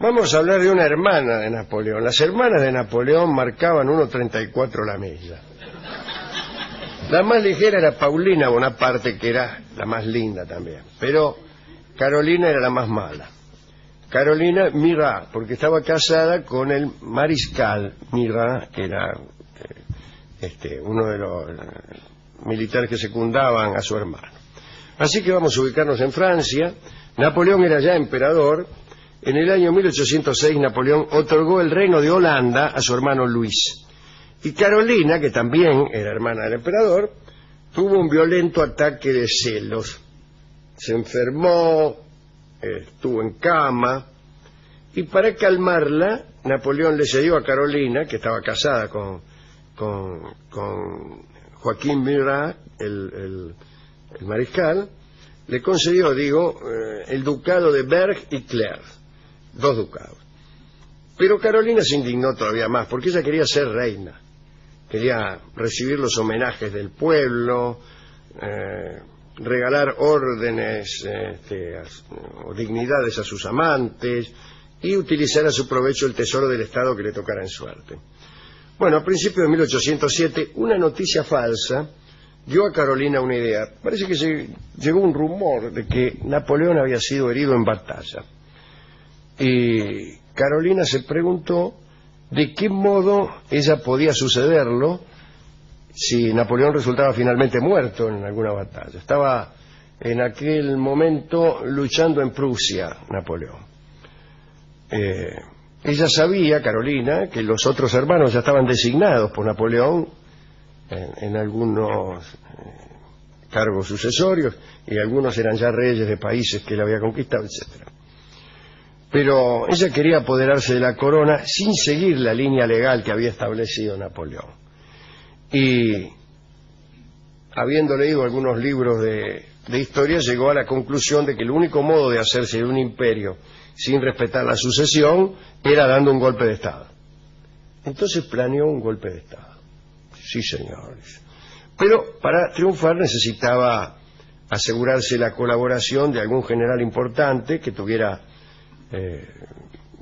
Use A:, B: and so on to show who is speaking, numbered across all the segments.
A: Vamos a hablar de una hermana de Napoleón. Las hermanas de Napoleón marcaban 1,34 la milla. La más ligera era Paulina Bonaparte, que era la más linda también. Pero Carolina era la más mala. Carolina Murat, porque estaba casada con el mariscal Murat, que era uno de los militares que secundaban a su hermano. Así que vamos a ubicarnos en Francia. Napoleón era ya emperador. En el año 1806 Napoleón otorgó el reino de Holanda a su hermano Luis. Y Carolina, que también era hermana del emperador, tuvo un violento ataque de celos. Se enfermó, estuvo en cama, y para calmarla, Napoleón le cedió a Carolina, que estaba casada con Joaquín Murat, el mariscal, le concedió, el ducado de Berg y Cler, 2 ducados. Pero Carolina se indignó todavía más, porque ella quería ser reina, quería recibir los homenajes del pueblo, regalar órdenes o dignidades a sus amantes y utilizar a su provecho el tesoro del Estado que le tocara en suerte. Bueno, a principios de 1807, una noticia falsa dio a Carolina una idea. Parece que llegó un rumor de que Napoleón había sido herido en batalla. Y Carolina se preguntó de qué modo ella podía sucederlo si Napoleón resultaba finalmente muerto en alguna batalla. Estaba en aquel momento luchando en Prusia, Napoleón. Ella sabía, Carolina, que los otros hermanos ya estaban designados por Napoleón en algunos cargos sucesorios, y algunos eran ya reyes de países que él había conquistado, etc. Pero ella quería apoderarse de la corona sin seguir la línea legal que había establecido Napoleón. Y habiendo leído algunos libros de historia, llegó a la conclusión de que el único modo de hacerse de un imperio sin respetar la sucesión era dando un golpe de Estado. Entonces planeó un golpe de Estado. Sí, señores. Pero para triunfar necesitaba asegurarse la colaboración de algún general importante que tuviera,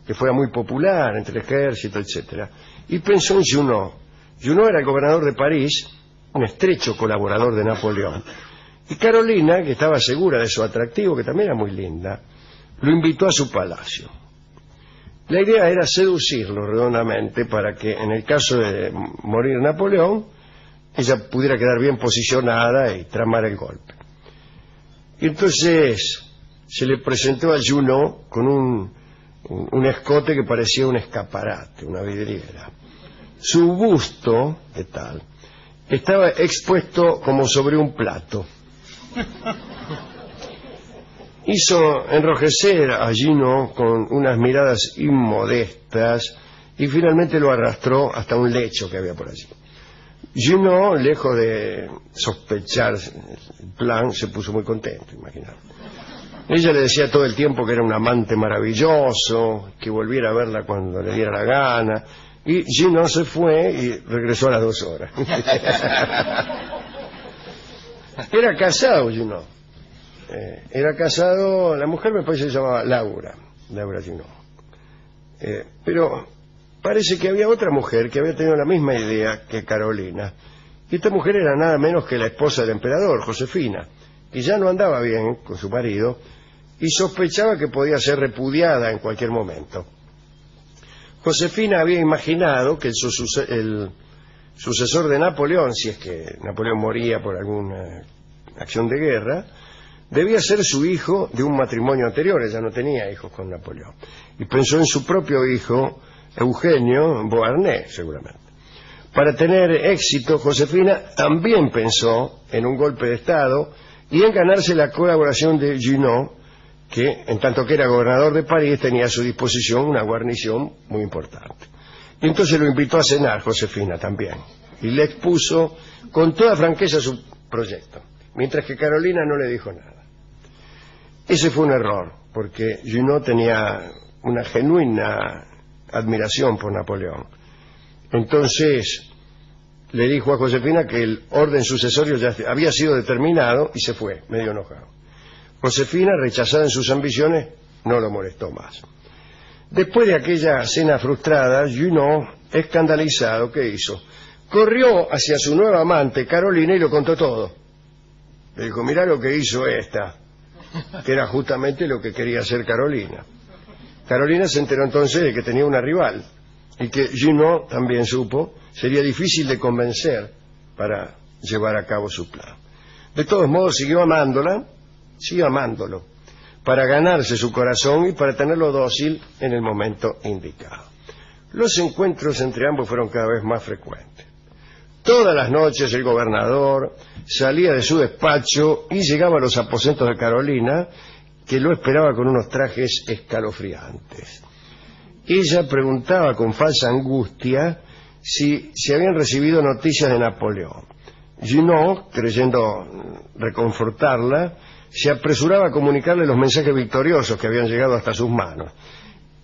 A: que fuera muy popular entre el ejército, etcétera. Y pensó en Junot. Junot era el gobernador de París, un estrecho colaborador de Napoleón. Y Carolina, que estaba segura de su atractivo, que también era muy linda, lo invitó a su palacio. La idea era seducirlo redondamente para que, en el caso de morir Napoleón, ella pudiera quedar bien posicionada y tramar el golpe. Y entonces se le presentó a Junot con un escote que parecía un escaparate, una vidriera. Su busto, ¿qué tal?, estaba expuesto como sobre un plato. Hizo enrojecer a Junot con unas miradas inmodestas y finalmente lo arrastró hasta un lecho que había por allí. Junot, lejos de sospechar el plan, se puso muy contento, imagínate. Ella le decía todo el tiempo que era un amante maravilloso, que volviera a verla cuando le diera la gana, y Junot se fue y regresó a las 2 horas. Era casado Junot. Era casado, la mujer me parece que se llamaba Laura Junot. Pero parece que había otra mujer que había tenido la misma idea que Carolina. Y esta mujer era nada menos que la esposa del emperador, Josefina, que ya no andaba bien con su marido y sospechaba que podía ser repudiada en cualquier momento. Josefina había imaginado que el sucesor de Napoleón, si es que Napoleón moría por alguna acción de guerra, debía ser su hijo de un matrimonio anterior. Ella no tenía hijos con Napoleón. Y pensó en su propio hijo, Eugenio Beauharnais, seguramente. Para tener éxito, Josefina también pensó en un golpe de Estado y en ganarse la colaboración de Junot, que, en tanto que era gobernador de París, tenía a su disposición una guarnición muy importante. Y entonces lo invitó a cenar, Josefina también, y le expuso con toda franqueza su proyecto, mientras que Carolina no le dijo nada. Ese fue un error, porque Junot tenía una genuina admiración por Napoleón. Entonces le dijo a Josefina que el orden sucesorio ya había sido determinado y se fue, medio enojado. Josefina, rechazada en sus ambiciones, no lo molestó más. Después de aquella cena frustrada, Junot, escandalizado, ¿qué hizo? Corrió hacia su nueva amante, Carolina, y lo contó todo. Le dijo, mirá lo que hizo esta, que era justamente lo que quería hacer Carolina. Carolina se enteró entonces de que tenía una rival, y que Junot también supo, sería difícil de convencer para llevar a cabo su plan. De todos modos, siguió amándola, siguió amándolo, para ganarse su corazón y para tenerlo dócil en el momento indicado. Los encuentros entre ambos fueron cada vez más frecuentes. Todas las noches el gobernador salía de su despacho y llegaba a los aposentos de Carolina, que lo esperaba con unos trajes escalofriantes. Ella preguntaba con falsa angustia si se habían recibido noticias de Napoleón. Junot, creyendo reconfortarla, se apresuraba a comunicarle los mensajes victoriosos que habían llegado hasta sus manos.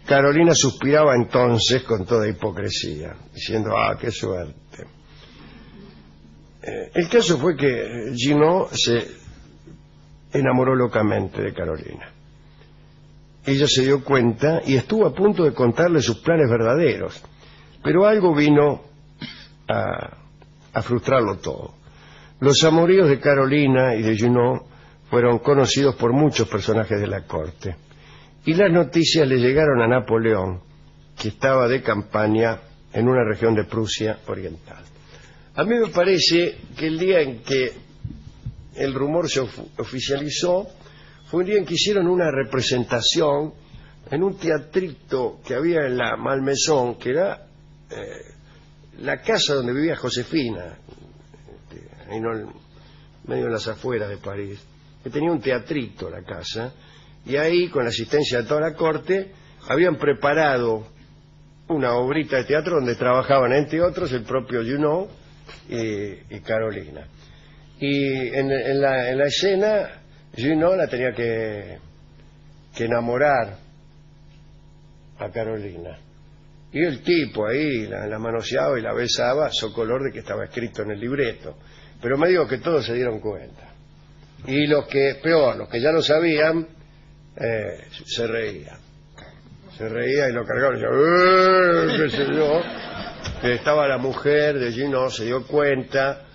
A: Carolina suspiraba entonces con toda hipocresía, diciendo, qué suerte. El caso fue que Junot se enamoró locamente de Carolina. Ella se dio cuenta y estuvo a punto de contarle sus planes verdaderos, pero algo vino a frustrarlo todo. Los amoríos de Carolina y de Junot fueron conocidos por muchos personajes de la corte, y las noticias le llegaron a Napoleón, que estaba de campaña en una región de Prusia Oriental. A mí me parece que el día en que el rumor se oficializó fue un día en que hicieron una representación en un teatrito que había en la Malmaison, que era la casa donde vivía Josefina, ahí medio en las afueras de París, que tenía un teatrito la casa, y ahí, con la asistencia de toda la corte, habían preparado una obrita de teatro donde trabajaban, entre otros, el propio Junot y Carolina. Y en la escena, Junot la tenía que enamorar a Carolina. Y el tipo ahí la manoseaba y la besaba, so color de que estaba escrito en el libreto. Pero me digo que todos se dieron cuenta. Y los que ya lo sabían, se reían. Se reía y lo cargaron y qué sé yo. Que estaba la mujer de Junot, se dio cuenta,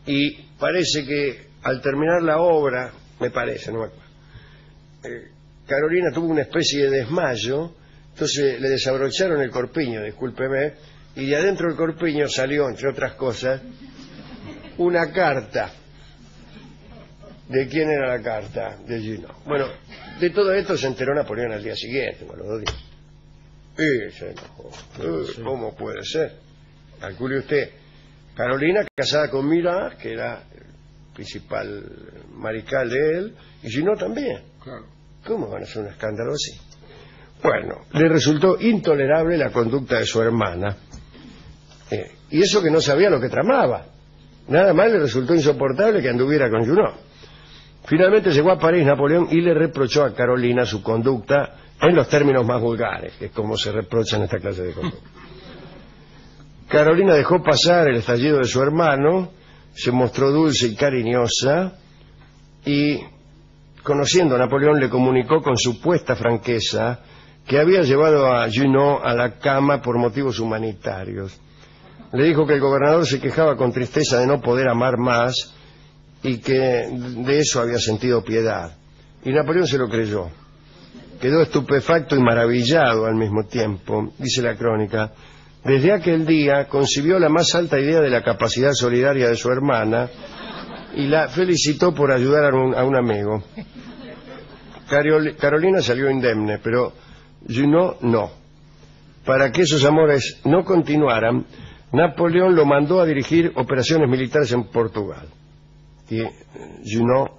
A: y parece que al terminar la obra, me parece, no me acuerdo, Carolina tuvo una especie de desmayo, entonces le desabrocharon el corpiño, discúlpeme, y de adentro del corpiño salió, entre otras cosas, una carta. ¿De quién era la carta? De Junot. Bueno, de todo esto se enteró Napoleón al día siguiente, a los 2 días. Y se enojó. ¿Cómo puede ser? Calcule usted, Carolina casada con Murat, que era el principal mariscal de él, y Junot también.
B: Claro.
A: ¿Cómo van a hacer un escándalo así? Bueno, le resultó intolerable la conducta de su hermana, y eso que no sabía lo que tramaba. Nada más le resultó insoportable que anduviera con Junot. Finalmente llegó a París Napoleón y le reprochó a Carolina su conducta en los términos más vulgares, que es como se reprocha en esta clase de conducta. Carolina dejó pasar el estallido de su hermano, se mostró dulce y cariñosa, y, conociendo a Napoleón, le comunicó con supuesta franqueza que había llevado a Junot a la cama por motivos humanitarios. Le dijo que el gobernador se quejaba con tristeza de no poder amar más y que de eso había sentido piedad. Y Napoleón se lo creyó. Quedó estupefacto y maravillado al mismo tiempo, dice la crónica. Desde aquel día concibió la más alta idea de la capacidad solidaria de su hermana y la felicitó por ayudar a un amigo. Carolina salió indemne, pero Junot no. Para que esos amores no continuaran, Napoleón lo mandó a dirigir operaciones militares en Portugal. Y Junot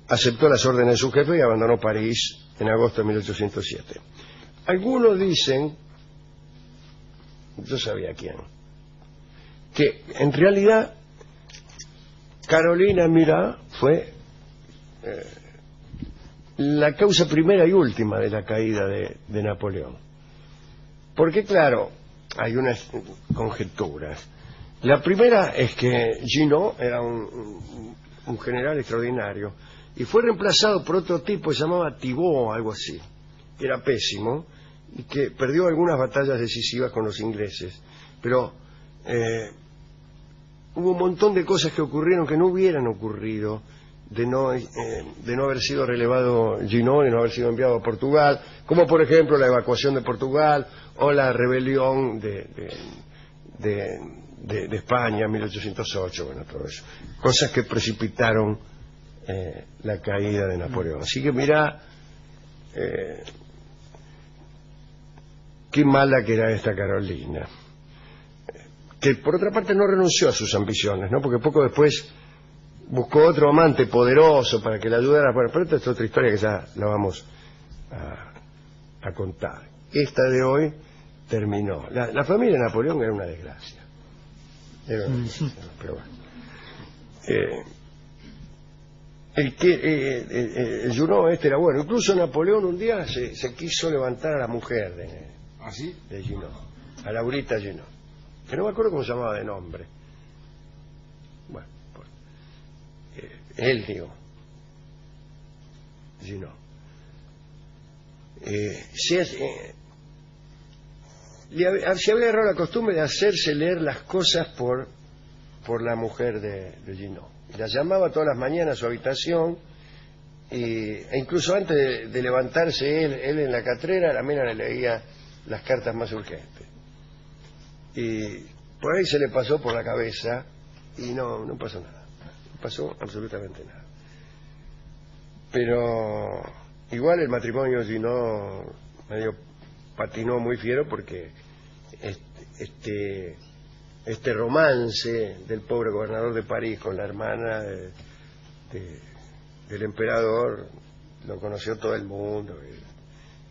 A: aceptó las órdenes de su jefe y abandonó París en agosto de 1807. Algunos dicen, yo sabía quién, que en realidad Carolina Murat fue la causa primera y última de la caída de Napoleón. Porque claro, hay unas conjeturas. La primera es que Junot era un general extraordinario y fue reemplazado por otro tipo que se llamaba Thibaut, algo así, que era pésimo, y que perdió algunas batallas decisivas con los ingleses, pero hubo un montón de cosas que ocurrieron que no hubieran ocurrido de no haber sido relevado Junot, de no haber sido enviado a Portugal, como por ejemplo la evacuación de Portugal o la rebelión de España en 1808, bueno, todo eso. Cosas que precipitaron la caída de Napoleón. Así que mirá qué mala que era esta Carolina, que por otra parte no renunció a sus ambiciones, ¿no? Porque poco después buscó otro amante poderoso para que la ayudara. Bueno, pero esta es otra historia que ya la vamos a contar. Esta de hoy terminó. La familia de Napoleón era una desgracia. Era una desgracia, pero bueno. El Junot este era bueno. Incluso Napoleón un día se quiso levantar a la mujer de Junot, a Laurita Junot, que no me acuerdo cómo se llamaba de nombre. Bueno, pues, él digo, Junot. Se había agarrado la costumbre de hacerse leer las cosas por la mujer de Junot. La llamaba todas las mañanas a su habitación e incluso antes de levantarse él en la catrera, la mina le leía las cartas más urgentes. Y por ahí se le pasó por la cabeza y no pasó nada. No pasó absolutamente nada. Pero igual el matrimonio Junot medio patinó muy fiero porque este romance del pobre gobernador de París con la hermana del emperador lo conoció todo el mundo y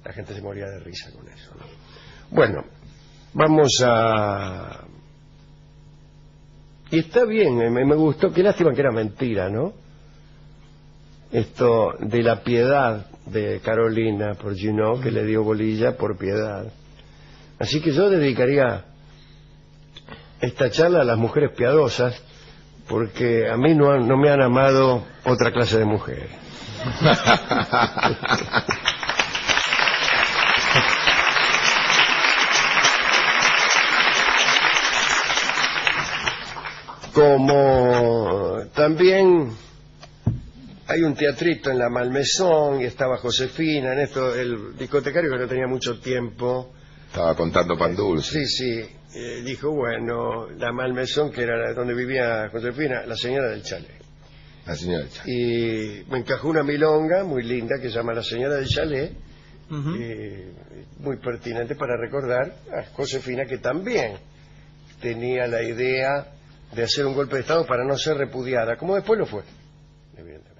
A: la gente se moría de risa con eso, ¿no? Bueno, vamos a... Y está bien, me gustó, qué lástima que era mentira, ¿no? Esto de la piedad de Carolina por Junot, que le dio bolilla por piedad. Así que yo dedicaría esta charla a las mujeres piadosas, porque a mí no me han amado otra clase de mujeres. Como también hay un teatrito en la Malmaison y estaba Josefina, en esto el discotecario que no tenía mucho tiempo
B: estaba contando pan dulce.
A: Sí, dijo, bueno, la Malmaison, que era donde vivía Josefina, la señora del chalet.
B: La señora del chalet.
A: Y me encajó una milonga muy linda que se llama La señora del chalet, muy pertinente para recordar a Josefina, que también tenía la idea de hacer un golpe de Estado para no ser repudiada, como después lo fue, evidentemente.